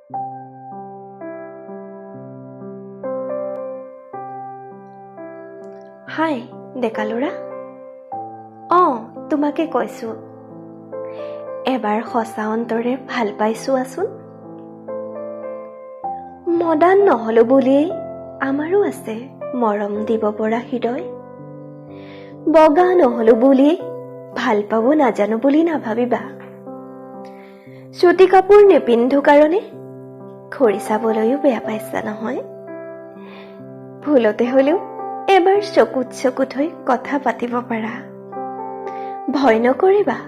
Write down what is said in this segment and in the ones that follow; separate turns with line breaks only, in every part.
হাই ডেকা ল'ৰা। তোমাকে কৈছোঁ, এবাৰ সঁচা অন্তৰে ভাল পাইছোঁ আচোন। মদান নহ'লো বুলিয়েই আমাৰো আছে মৰম দিব পৰা হৃদয়। বগা নহ'লো বুলিয়েই ভাল পাব নাজানো বুলি নাভাবিবা। চুটি কাপোৰ নিপিন্ধো কাৰণে ঘূৰি চাবলৈও বেয়া পাইছা নহয়। ভুলতে হ'লেও এবাৰ চকুত চকুত হৈ কথা পাতিব পাৰা। ভয় নকৰিবা,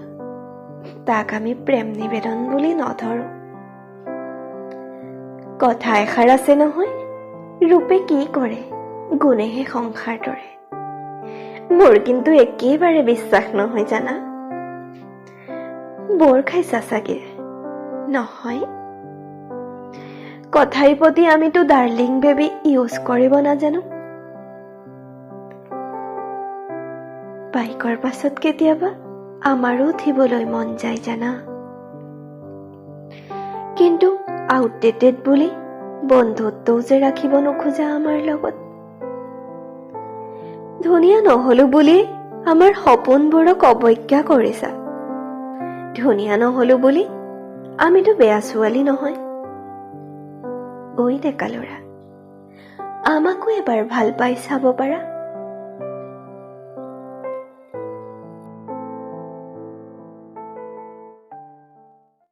তাক আমি প্ৰেম নিবেদন বুলি নধৰো। কথা এষাৰ আছে নহয়, ৰূপে কি কৰে গুণেহে সংসাৰ তৰে। মোৰ কিন্তু একেবাৰে বিশ্বাস নহয় জানা। বৰ খাইছা চাগে নহয়? কথাৰ প্ৰতি আমিতো ডাৰ্লিং বেবী ইউজ কৰিব নাজানো। বাইকৰ পাছত কেতিয়াবা আমাৰো উঠিবলৈ মন যায় জানা। কিন্তু আউটডেটেড বুলি বন্ধুত্বও যে ৰাখিব নোখোজা আমাৰ লগত। ধুনীয়া নহলো বুলি আমাৰ সপোনবোৰক অৱজ্ঞা কৰিছা। ধুনীয়া নহলো বুলি আমিতো বেয়া ছোৱালী নহয়। ঐ ডেকা ল'ৰা, আমাকো এবাৰ ভাল পাই চাব পাৰা।